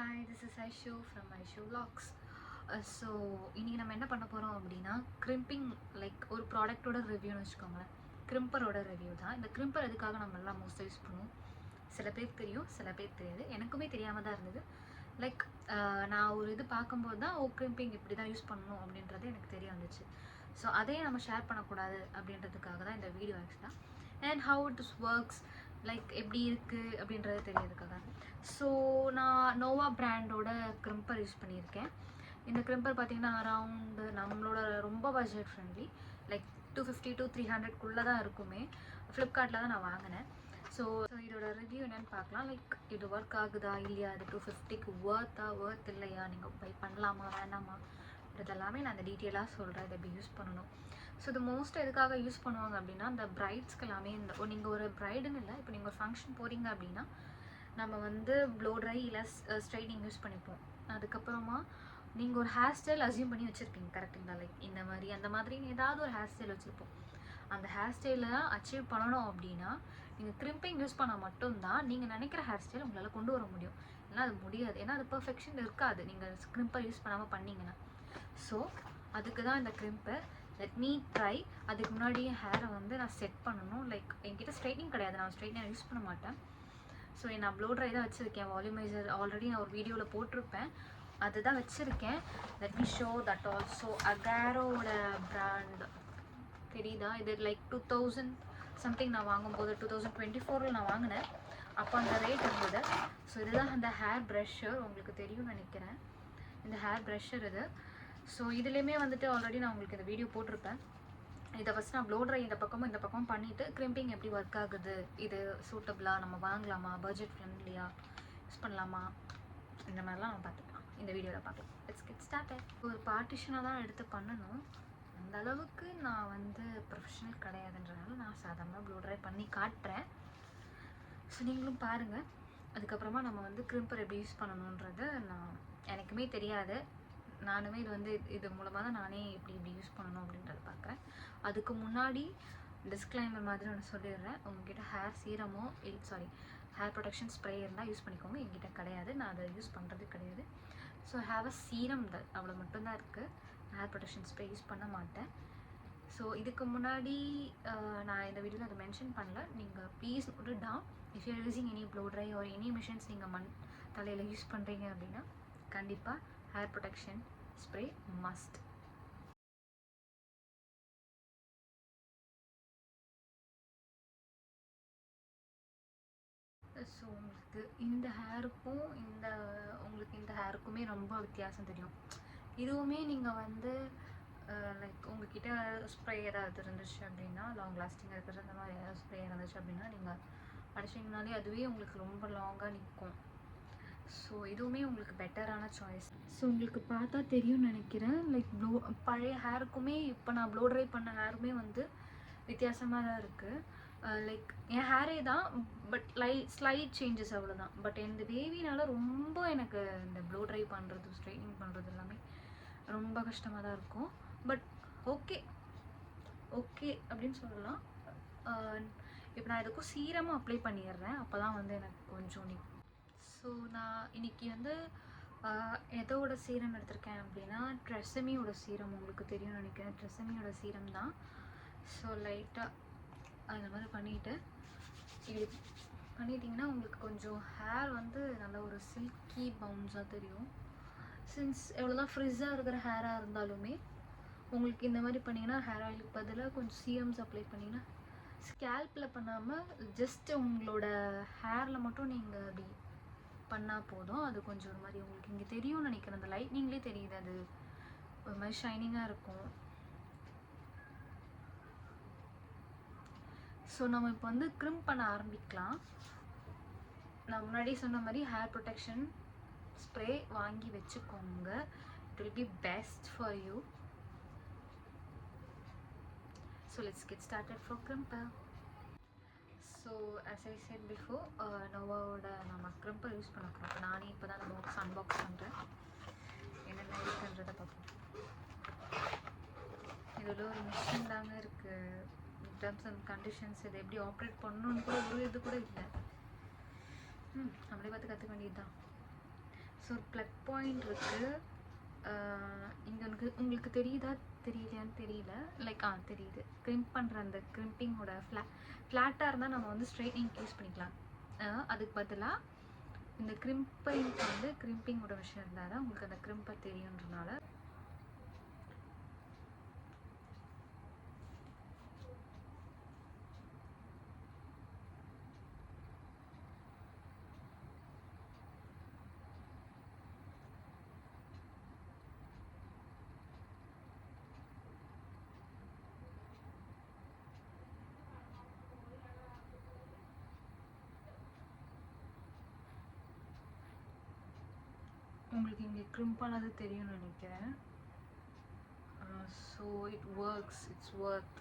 Hi, this is Aishu from Aishu Vlogs. So இன்றைக்கி நம்ம என்ன பண்ண போகிறோம் அப்படின்னா கிரிம்பிங் லைக் ஒரு ப்ராடக்டோட ரிவ்யூன்னு வச்சுக்கோங்களேன். கிரிம்பரோட ரிவ்யூ தான். இந்த கிரிம்பர் எதுக்காக நம்ம எல்லாம் மோஸ்ட்டாக யூஸ் பண்ணுவோம், சில பேருக்கு தெரியும், சில பேருக்கு தெரியாது. எனக்குமே தெரியாமல் தான் இருந்தது. லைக் நான் ஒரு இது பார்க்கும்போது தான் கிரிம்பிங் இப்படி தான் யூஸ் பண்ணணும் அப்படின்றது எனக்கு தெரிய வந்துச்சு. ஸோ அதையே நம்ம ஷேர் பண்ணக்கூடாது அப்படின்றதுக்காக தான் இந்த வீடியோ ஆக்சுவலாக. And how it is works, like எப்படி இருக்குது அப்படின்றது தெரியறதுக்காக. ஸோ நான் நோவா பிராண்டோட கிரிம்பர் யூஸ் பண்ணியிருக்கேன். இந்த கிரிம்பர் பார்த்திங்கன்னா அரவுண்டு நம்மளோட ரொம்ப பட்ஜெட் ஃப்ரெண்ட்லி, லைக் 250 to 300 தான் இருக்குமே. ஃப்ளிப்கார்ட்டில் தான் நான் வாங்கினேன். ஸோ இதோட ரிவ்யூ என்னென்னு பார்க்கலாம். லைக் இது ஒர்க் ஆகுதா இல்லையா, அது 250க்கு ஒர்த் இல்லையா, நீங்கள் பை பண்ணலாமா வேண்டாமா, இதெல்லாமே நான் அந்த டீட்டெயிலாக சொல்கிறேன். இதை எப்படி யூஸ் பண்ணணும். ஸோ இது மோஸ்ட்டாக எதுக்காக யூஸ் பண்ணுவாங்க அப்படின்னா, இந்த பிரைட்ஸ்க்கு எல்லாமே இந்த நீங்கள் ஒரு பிரைடுன்னு இல்லை, இப்போ நீங்கள் ஒரு ஃபங்க்ஷன் போகிறீங்க அப்படின்னா நம்ம வந்து ப்ளோ ட்ரை இல்லை ஸ்ட்ரைட்னிங் யூஸ் பண்ணிப்போம். அதுக்கப்புறமா நீங்கள் ஒரு ஹேர் ஸ்டைல் அசியூம் பண்ணி வச்சுருப்பீங்க, கரெக்டுங்களா? லைக் இந்த மாதிரி அந்த மாதிரி ஏதாவது ஒரு ஹேர் ஸ்டைல் வச்சுருப்போம். அந்த ஹேர் ஸ்டைலை அச்சீவ் பண்ணணும் அப்படின்னா நீங்கள் கிரிம்பிங் யூஸ் பண்ணால் மட்டும்தான் நீங்கள் நினைக்கிற ஹேர் ஸ்டைல் உங்களால் கொண்டு வர முடியும். ஏன்னா அது முடியாது, ஏன்னா அது பர்ஃபெக்ஷன் இருக்காது நீங்கள் கிரிம்பர் யூஸ் பண்ணாமல் பண்ணிங்கன்னா. ஸோ அதுக்கு தான் இந்த கிரிம்பர். Let me try. அதுக்கு முன்னாடி ஹேரை வந்து நான் செட் பண்ணணும். லைக் என்கிட்ட ஸ்ட்ரைட்னிங் கிடையாது, நான் ஸ்ட்ரைட்னிங் யூஸ் பண்ண மாட்டேன். ஸோ நான் ப்ளோ ட்ரை தான் வச்சுருக்கேன். வால்யூமைசர் ஆல்ரெடி நான் ஒரு வீடியோவில் போட்டிருப்பேன், அதுதான் வச்சுருக்கேன். Let me show that also. அகாரோட பிராண்ட் தெரியுதா? இது லைக் 2000 சம்திங் நான் வாங்கும்போது 2024 நான் வாங்கினேன். அப்போ அந்த ரேட் இருந்தது. ஸோ இதுதான் அந்த ஹேர் ப்ரஷ்ஷர், உங்களுக்கு தெரியும்னு நினைக்கிறேன். இந்த ஹேர் ப்ரஷ்ஷர் இது. ஸோ இதுலேயுமே வந்துட்டு ஆல்ரெடி நான் உங்களுக்கு இந்த வீடியோ போட்டிருப்பேன். இதை ஃபஸ்ட் நான் ப்ளோ ட்ரை இந்த பக்கமும் பண்ணிவிட்டு கிரிம்பிங் எப்படி ஒர்க் ஆகுது, இது சூட்டபிளாக நம்ம வாங்கலாமா, பட்ஜெட் ஃப்ரெண்ட்லியாக யூஸ் பண்ணலாமா, இந்த மாதிரிலாம் நம்ம பார்த்துக்கலாம். இந்த வீடியோவில் பார்க்கலாம். Let's get started. ஒரு பார்ட்டிஷனாக தான் எடுத்து பண்ணணும். அந்த அளவுக்கு நான் வந்து ப்ரொஃபஷனல் கிடையாதுன்றதுனால நான் சாதாரணமாக ப்ளோ ட்ரை பண்ணி காட்டுறேன். ஸோ நீங்களும் பாருங்கள். அதுக்கப்புறமா நம்ம வந்து கிரிம்பர் எப்படி யூஸ் பண்ணணுன்றது எனக்குமே தெரியாது. நானுமே இது மூலமாக தான் நானே எப்படி யூஸ் பண்ணணும் அப்படின்றத பார்க்குறேன். அதுக்கு முன்னாடி டிஸ்க்ளைமர் மாதிரி ஒன்று சொல்லிடுறேன். உங்ககிட்ட ஹேர் சீரமோ ஹேர் ப்ரொடெக்ஷன் ஸ்ப்ரே இருந்தால் யூஸ் பண்ணிக்கோங்க. என்கிட்ட கிடையாது, நான் அதை யூஸ் பண்ணுறது கிடையாது. ஸோ ஹேவ் அ சீரம் அவ்வளோ மட்டும்தான் இருக்குது. ஹேர் ப்ரொடெக்ஷன் ஸ்ப்ரே யூஸ் பண்ண மாட்டேன். ஸோ இதுக்கு முன்னாடி நான் இந்த வீடியோவில் அதை மென்ஷன் பண்ணல. நீங்கள் please note it down. If you are using any blow dry or any machines நீங்கள் தலையில் யூஸ் பண்ணுறீங்க அப்படின்னா கண்டிப்பாக hair protection spray must. So உங்களுக்கு இந்த ஹேருக்குமே ரொம்ப வித்தியாசம் தெரியும். இதுவுமே நீங்கள் வந்து லைக் உங்ககிட்ட ஸ்ப்ரே ஏதாவது இருந்துச்சு அப்படின்னா, லாங் லாஸ்டிங் இருக்கிறது அந்த மாதிரி ஏதாவது ஸ்ப்ரே இருந்துச்சு அப்படின்னா நீங்கள் அடிச்சிங்கனாலே அதுவே உங்களுக்கு ரொம்ப லாங்காக நிற்கும். ஸோ இதுவுமே உங்களுக்கு பெட்டரான சாய்ஸ். ஸோ உங்களுக்கு பார்த்தா தெரியும்னு நினைக்கிறேன். லைக் பழைய ஹேருக்குமே இப்போ நான் ப்ளோ ட்ரை பண்ண ஹேருமே வந்து வித்தியாசமாக தான் இருக்குது. லைக் என் ஹேரே தான், பட் ஸ்லைட் சேஞ்சஸ் அவ்வளோதான். பட் இந்த வேவினால ரொம்ப எனக்கு இந்த ப்ளோ ட்ரை பண்ணுறது ஸ்ட்ரைட்னிங் பண்ணுறது எல்லாமே ரொம்ப கஷ்டமாக தான் இருக்கும். பட் ஓகே அப்படின்னு சொல்லலாம். இப்போ நான் இதுக்கும் சீரமும் அப்ளை பண்ணிடுறேன், அப்போ தான் வந்து எனக்கு கொஞ்சம் ஸோ நான் இன்றைக்கி வந்து எதோட சீரம் எடுத்திருக்கேன் அப்படின்னா ட்ரெஸ்ஸமியோட சீரம். உங்களுக்கு தெரியும்னு நினைக்கிறேன், ட்ரெஸ்ஸமியோட சீரம் தான். ஸோ லைட்டாக அந்த மாதிரி பண்ணிவிட்டு இப்படி பண்ணிட்டிங்கன்னா உங்களுக்கு கொஞ்சம் ஹேர் வந்து நல்ல ஒரு சில்கி பவுன்ஸாக தெரியும். சின்ஸ் எவ்வளோதான் ஃப்ரிஸ்ஸாக இருக்கிற ஹேராக இருந்தாலுமே உங்களுக்கு இந்த மாதிரி பண்ணிங்கன்னா ஹேர் ஆயிலுக்கு பதிலாக கொஞ்சம் சீரம்ஸ் அப்ளை பண்ணிங்கன்னா, ஸ்கேல்பில் பண்ணாமல் ஜஸ்ட் உங்களோட ஹேரில் மட்டும் நீங்கள் அப்படி பண்ணால் போதும். அது கொஞ்சம் ஒரு மாதிரி உங்களுக்கு இங்கே தெரியும்னு நினைக்கிறேன், அந்த லைட்னிங்லேயே தெரியுது, அது ஒரு மாதிரி ஷைனிங்காக இருக்கும். ஸோ நம்ம இப்போ வந்து கிரிம் பண்ண ஆரம்பிக்கலாம். நான் முன்னாடி சொன்ன மாதிரி ஹேர் ப்ரொடெக்ஷன் ஸ்ப்ரே வாங்கி வச்சுக்கோங்க. It will be best for you. So let's get started for crimper. So as I said before, நோவாவோட நம்ம கிரிம்பர் யூஸ் பண்ண நானே இப்போ தான் நம்ம அன்பாக்ஸ் பண்ணுறேன். என்னென்ன இருக்குன்றதை பார்ப்போம். இதில் ஒரு மிஷின் தாங்க இருக்குது. டர்ம்ஸ் அண்ட் கண்டிஷன்ஸ் இதை எப்படி ஆப்ரேட் பண்ணணுன்னு கூட ஒரு இது கூட இல்லை. நம்மளே பார்த்து கற்றுக்க வேண்டியது தான். ஸோ ஒரு ப்ளக் பாயிண்ட் இருக்குது. இங்கே உங்களுக்கு தெரியுதா தெரியலையான்னு தெரியல. லைக் தெரியுது. க்ரிம்ப் பண்ணுற அந்த க்ரிம்பிங்கோட ஃப்ளாட்டாக இருந்தால் நம்ம வந்து ஸ்ட்ரைட்னிங் யூஸ் பண்ணிக்கலாம். அதுக்கு பதிலாக இந்த க்ரிம்பிங்க்கு வந்து க்ரிம்பிங்கோட விஷயம் இருந்தால் தான் உங்களுக்கு அந்த க்ரிம்பர் தெரியுன்றனால. உங்களுக்கு இங்கே க்ரிம்ப் ஆனது தெரியும்னு நினைக்கிறேன். So it's worth.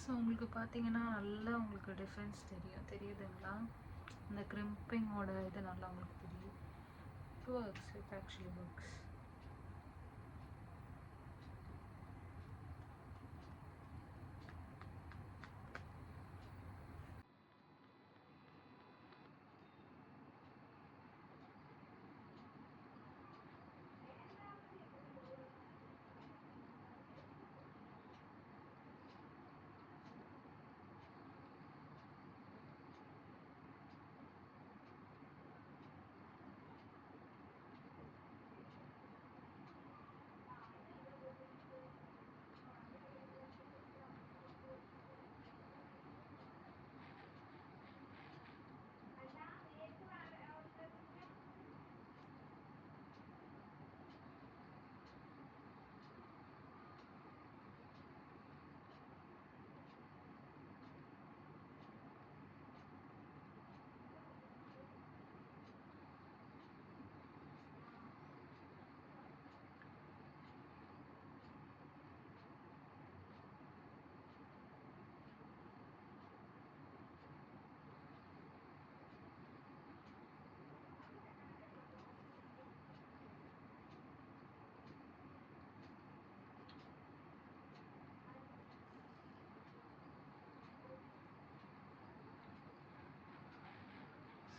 ஸோ உங்களுக்கு பார்த்தீங்கன்னா நல்லா உங்களுக்கு டிஃப்ரென்ஸ் தெரியுதுங்களா? இந்த க்ரிம்பிங்கோட இது நல்லா உங்களுக்கு தெரியும். It actually works.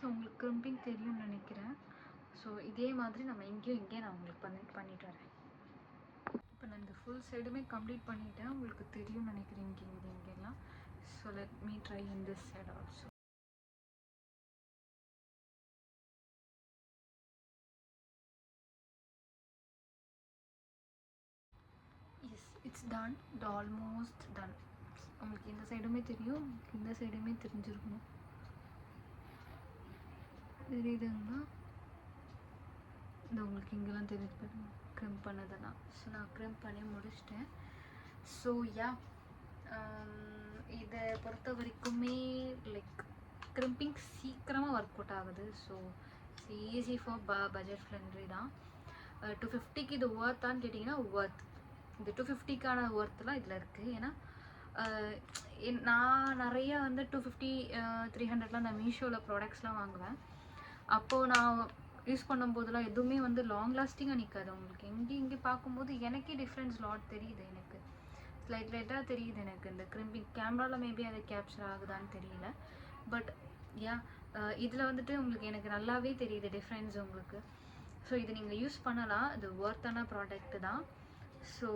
ஸோ உங்களுக்கு க்ரிம்பிங் தெரியும்னு நினைக்கிறேன். ஸோ இதே மாதிரி நம்ம இங்கேயும் நான் உங்களுக்கு பண்ணிட்டு வரேன். இப்போ நான் இந்த ஃபுல் சைடுமே கம்ப்ளீட் பண்ணிட்டேன். உங்களுக்கு தெரியும்னு நினைக்கிறேன் இங்கெல்லாம். So let me try in this side also. Yes, it's done. Almost done. உங்களுக்கு இந்த சைடுமே தெரியும், இந்த சைடுமே தெரிஞ்சிருக்கணும். தெரியுதுங்களா? இந்த உங்களுக்கு இங்கெல்லாம் தெரியுது பாருங்க, க்ரிம்ப் பண்ணதெல்லாம். ஸோ நான் க்ரிம்ப் பண்ணி முடிச்சிட்டேன். ஸோ இதை பொறுத்த வரைக்குமே லைக் க்ரிம்பிங் சீக்கிரமாக ஒர்க் அவுட் ஆகுது. So easy for budget friendly தான். 250க்கு இது ஒர்த்தான்னு கேட்டிங்கன்னா ஒர்த். இந்த 250க்கான ஒர்த்லாம் இதில் இருக்குது. ஏன்னா நான் நிறைய வந்து 250 300லாம் நான் மீஷோவில் ப்ராடக்ட்ஸ்லாம் வாங்குவேன். அப்போது நான் யூஸ் பண்ணும்போதெல்லாம் எதுவுமே வந்து லாங் லாஸ்டிங்காக நிற்காது. உங்களுக்கு இங்கே பார்க்கும்போது எனக்கே டிஃப்ரென்ஸ் லாட் தெரியுது. எனக்கு லைட்டாக தெரியுது. எனக்கு இந்த க்ரிம்பிங் கேமராவில் மேபி அதை கேப்சர் ஆகுதான்னு தெரியல. பட் இதில் வந்துட்டு உங்களுக்கு எனக்கு நல்லாவே தெரியுது டிஃப்ரென்ஸ் உங்களுக்கு. ஸோ இது நீங்கள் யூஸ் பண்ணலாம். இது ஒர்த்தான ப்ராடக்ட்டு தான். ஸோ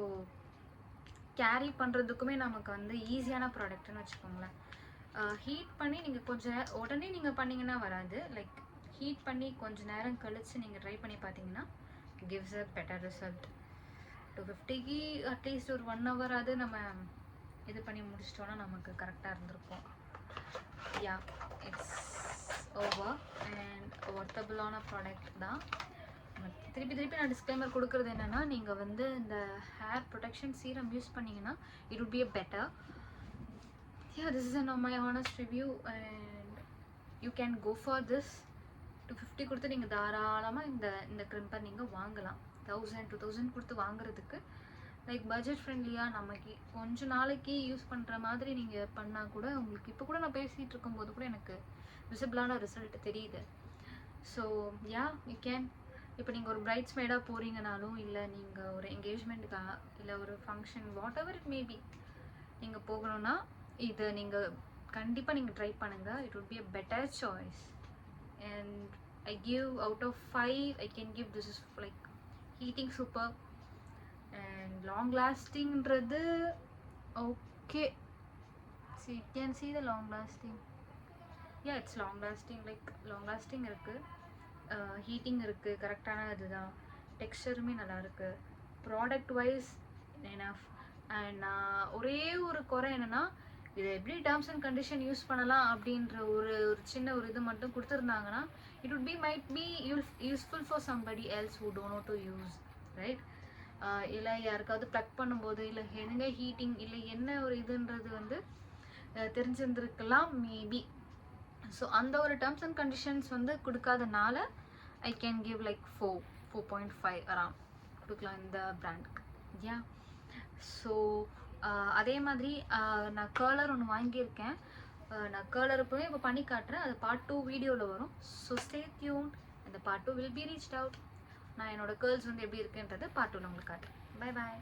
கேரி பண்ணுறதுக்குமே நமக்கு வந்து ஈஸியான ப்ராடக்ட்டுன்னு வச்சுக்கோங்களேன். ஹீட் பண்ணி நீங்கள் கொஞ்சம் உடனே நீங்கள் பண்ணிங்கன்னா வராது. லைக் ஹீட் பண்ணி கொஞ்சம் நேரம் கழித்து நீங்கள் ட்ரை பண்ணி பார்த்தீங்கன்னா கிவ்ஸ் அ பெட்டர் ரிசல்ட். 250க்கு அட்லீஸ்ட் ஒரு 1 hour அது நம்ம இது பண்ணி முடிச்சிட்டோன்னா நமக்கு கரெக்டாக இருந்திருக்கும். இட்ஸ் ஓவர் அண்ட் ஒர்த்தபிளான ப்ராடக்ட் தான். திருப்பி நான் டிஸ்க்ளைமர் கொடுக்குறது என்னென்னா, நீங்கள் வந்து இந்த ஹேர் ப்ரொடெக்ஷன் சீரம் யூஸ் பண்ணிங்கன்னா it would be a better. This is my honest review and you can go for this. 250 கொடுத்து நீங்கள் தாராளமாக இந்த க்ரிம்பர் நீங்கள் வாங்கலாம். 1000 2000 கொடுத்து வாங்குறதுக்கு லைக் பட்ஜெட் ஃப்ரெண்ட்லியாக நமக்கு கொஞ்ச நாளைக்கு யூஸ் பண்ணுற மாதிரி நீங்கள் பண்ணால் கூட உங்களுக்கு இப்போ கூட நான் பேசிகிட்டு இருக்கும்போது கூட எனக்கு விசிபிளான ரிசல்ட் தெரியுது. So yeah you can. இப்போ நீங்கள் ஒரு பிரைட்ஸ்மேடாக போகிறீங்கனாலும், இல்லை நீங்கள் ஒரு என்கேஜ்மெண்ட்டுக்காக, இல்லை ஒரு function what ever it maybe நீங்கள் போகணுன்னா இதை நீங்கள் கண்டிப்பாக நீங்கள் ட்ரை பண்ணுங்கள். It would be a better choice. And I give out of 5, I can give this is like heating super and long lasting ன்றது okay. See, you can see the long lasting. Yeah, it's long lasting, like long lasting இருக்கு, heating இருக்குது, கரெக்டான இதுதான், டெக்ஸ்சருமே நல்லா இருக்குது, product wise enough. And ஒரே ஒரு குறை என்னென்னா, இதை எப்படி டேர்ம்ஸ் அண்ட் கண்டிஷன் யூஸ் பண்ணலாம் அப்படின்ற ஒரு சின்ன ஒரு இது மட்டும் கொடுத்துருந்தாங்கன்னா it would be might be useful for somebody else who don't know to use, right? இல்லை யாருக்காவது ப்ளக் பண்ணும்போது, இல்லை எங்கே ஹீட்டிங், இல்லை என்ன ஒரு இதுன்றது வந்து தெரிஞ்சிருந்துருக்கலாம் மேபி. ஸோ அந்த ஒரு டேர்ம்ஸ் அண்ட் கண்டிஷன்ஸ் வந்து கொடுக்காதனால I can give like 4.5 around கொடுக்கலாம் இந்த பிராண்டுக்கு. யா. ஸோ அதே மாதிரி நான் கர்லர் ஒன்று வாங்கியிருக்கேன். நான் கர்லர் இப்போவே இப்போ பண்ணி காட்டுறேன். அது பார்ட் 2 வீடியோவில் வரும். So stay tuned. அந்த part 2 will be reached out. நான் என்னோட கேர்ள்ஸ் வந்து எப்படி இருக்குன்றது பார்ட் 2 உங்களுக்கு காட்டுறேன். Bye bye.